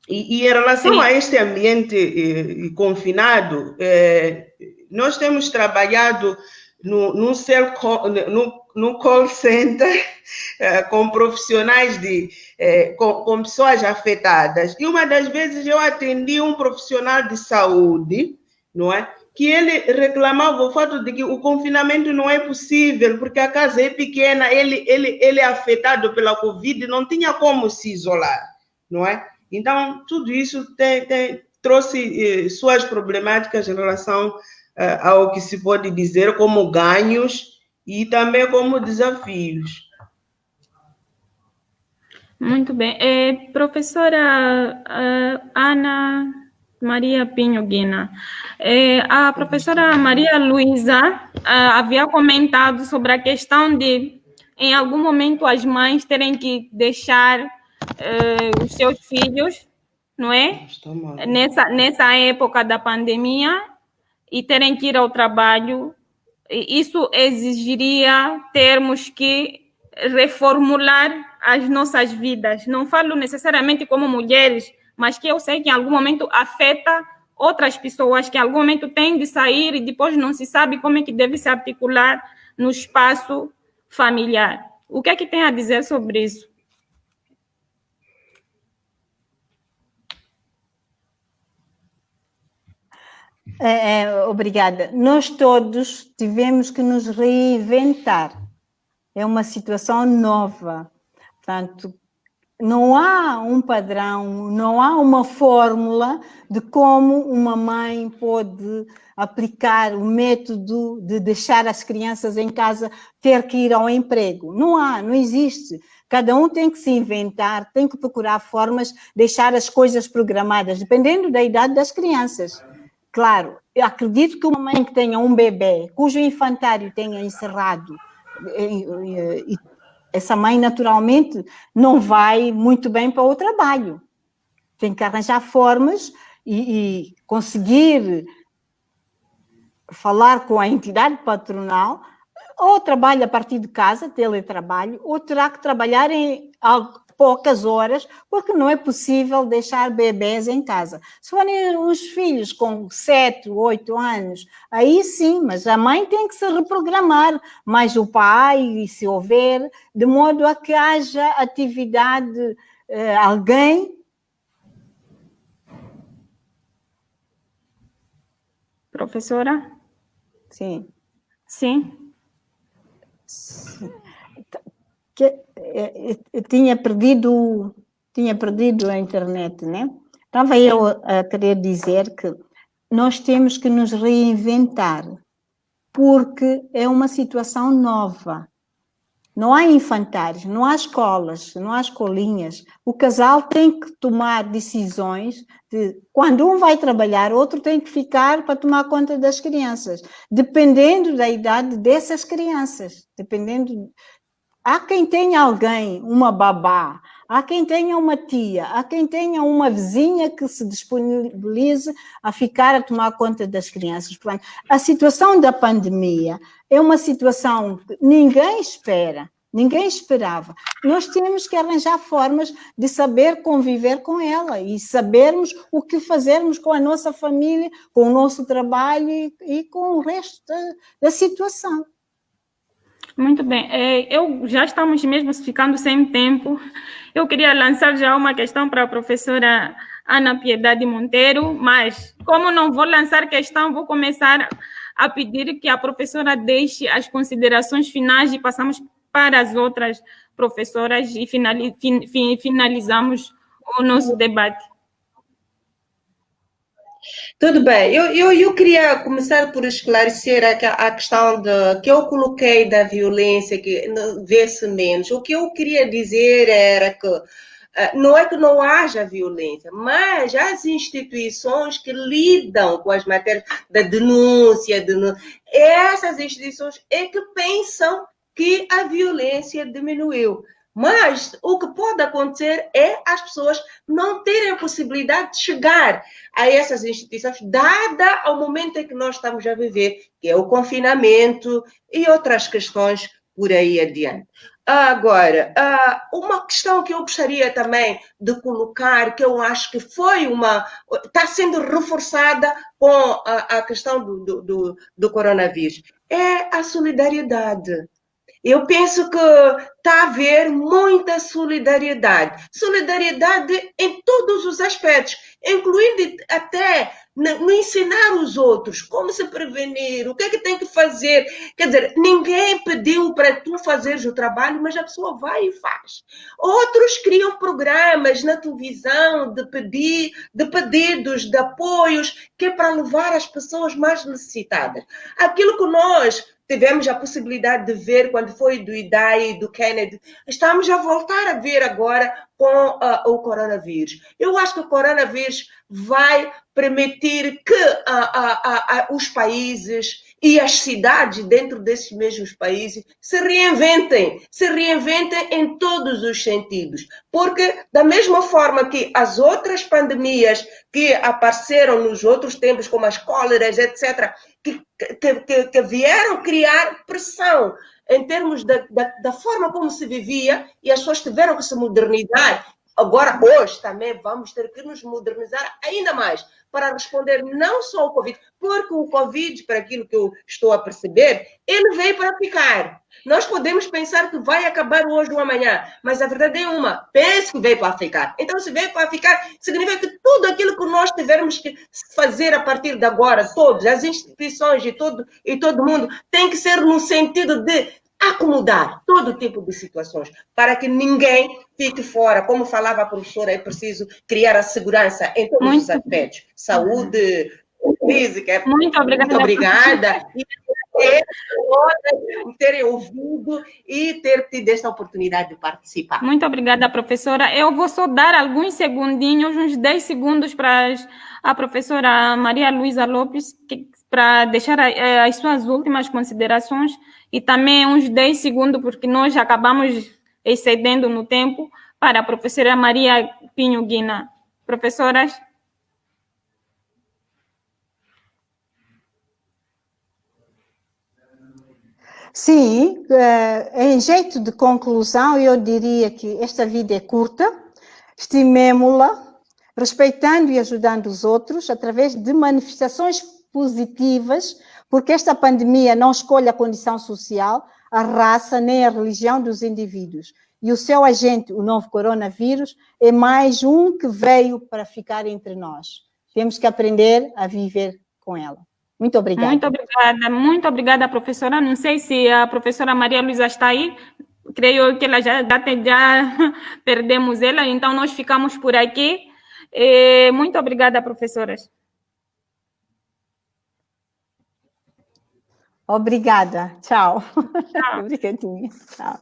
E em relação a este ambiente confinado, nós temos trabalhado no call center com profissionais, com pessoas afetadas. E uma das vezes eu atendi um profissional de saúde, não é? Que ele reclamava o fato de que o confinamento não é possível, porque a casa é pequena, ele é afetado pela Covid, não tinha como se isolar, não é? Então, tudo isso trouxe suas problemáticas em relação ao que se pode dizer como ganhos e também como desafios. Muito bem. Professora Ana Maria Pinho Guina, a professora Maria Luísa havia comentado sobre a questão de, em algum momento, as mães terem que deixar os seus filhos não é? Está mal. Nessa época da pandemia e terem que ir ao trabalho, isso exigiria termos que reformular as nossas vidas. Não falo necessariamente como mulheres, mas que eu sei que em algum momento afeta outras pessoas, que em algum momento têm de sair e depois não se sabe como é que deve se articular no espaço familiar. O que é que tem a dizer sobre isso? Obrigada. Nós todos tivemos que nos reinventar. É uma situação nova. Portanto, não há um padrão, não há uma fórmula de como uma mãe pode aplicar o método de deixar as crianças em casa, ter que ir ao emprego. Não há, não existe. Cada um tem que se inventar, tem que procurar formas de deixar as coisas programadas, dependendo da idade das crianças. Claro, eu acredito que uma mãe que tenha um bebê, cujo infantário tenha encerrado, essa mãe naturalmente não vai muito bem para o trabalho. Tem que arranjar formas e conseguir falar com a entidade patronal, ou trabalha a partir de casa, teletrabalho, ou terá que trabalhar em poucas horas, porque não é possível deixar bebês em casa. Se forem os filhos com 7, 8 anos, aí sim, mas a mãe tem que se reprogramar, mas o pai, se houver, de modo a que haja atividade, alguém... Professora? Sim. Sim. Eu tinha perdido a internet, né? Estava eu a querer dizer que nós temos que nos reinventar, porque é uma situação nova. Não há infantários, não há escolas, não há escolinhas. O casal tem que tomar decisões de quando um vai trabalhar, outro tem que ficar para tomar conta das crianças, dependendo da idade dessas crianças, dependendo... Há quem tenha alguém, uma babá, há quem tenha uma tia, há quem tenha uma vizinha que se disponibilize a ficar a tomar conta das crianças. Portanto, a situação da pandemia é uma situação que ninguém espera, ninguém esperava. Nós temos que arranjar formas de saber conviver com ela e sabermos o que fazermos com a nossa família, com o nosso trabalho e com o resto da situação. Muito bem. Eu já estamos mesmo ficando sem tempo. Eu queria lançar já uma questão para a professora Ana Piedade Monteiro, mas como não vou lançar questão, vou começar a pedir que a professora deixe as considerações finais e passamos para as outras professoras e finalizamos o nosso debate. Tudo bem, eu queria começar por esclarecer a questão que eu coloquei da violência, que vê-se menos. O que eu queria dizer era que não é que não haja violência, mas as instituições que lidam com as matérias da denúncia, essas instituições é que pensam que a violência diminuiu. Mas o que pode acontecer é as pessoas não terem a possibilidade de chegar a essas instituições, dada ao momento em que nós estamos a viver, que é o confinamento e outras questões por aí adiante. Agora, uma questão que eu gostaria também de colocar, que eu acho que está sendo reforçada com a questão do coronavírus, é a solidariedade. Eu penso que está a haver muita solidariedade. Solidariedade em todos os aspectos, incluindo até no ensinar os outros como se prevenir, o que é que tem que fazer. Quer dizer, ninguém pediu para tu fazeres o trabalho, mas a pessoa vai e faz. Outros criam programas na televisão de pedidos, de apoios, que é para levar as pessoas mais necessitadas. Aquilo que nós tivemos a possibilidade de ver quando foi do IDAI e do Kennedy, estamos a voltar a ver agora com o coronavírus. Eu acho que o coronavírus vai permitir que os países e as cidades dentro desses mesmos países se reinventem em todos os sentidos. Porque, da mesma forma que as outras pandemias que apareceram nos outros tempos, como as cóleras, etc., que vieram criar pressão em termos da forma como se vivia, e as pessoas tiveram que se modernizar. Agora, hoje, também vamos ter que nos modernizar ainda mais para responder não só ao Covid, porque o Covid, para aquilo que eu estou a perceber, ele veio para ficar. Nós podemos pensar que vai acabar hoje ou amanhã, mas a verdade é uma, pense que veio para ficar. Então, se veio para ficar, significa que tudo aquilo que nós tivermos que fazer a partir de agora, todas as instituições e todo mundo, tem que ser no sentido de acomodar todo tipo de situações, para que ninguém fique fora. Como falava a professora, é preciso criar a segurança em todos os aspectos. Saúde física. Muito obrigada. Muito obrigada. E terem ouvido e ter tido esta oportunidade de participar. Muito obrigada, professora. Eu vou só dar alguns segundinhos, uns 10 segundos para a professora Maria Luísa Lopes, para deixar as suas últimas considerações, e também uns 10 segundos, porque nós acabamos excedendo no tempo, para a professora Maria Pinho Guina. Professoras? Sim, em jeito de conclusão, eu diria que esta vida é curta, estimemo-la, respeitando e ajudando os outros através de manifestações positivas, porque esta pandemia não escolhe a condição social, a raça nem a religião dos indivíduos. E o seu agente, o novo coronavírus, é mais um que veio para ficar entre nós. Temos que aprender a viver com ela. Muito obrigada. Muito obrigada, professora. Não sei se a professora Maria Luísa está aí. Creio que ela já perdemos ela, então nós ficamos por aqui. Muito obrigada, professoras. Obrigada. Tchau. Tchau. Obrigadinha. Tchau.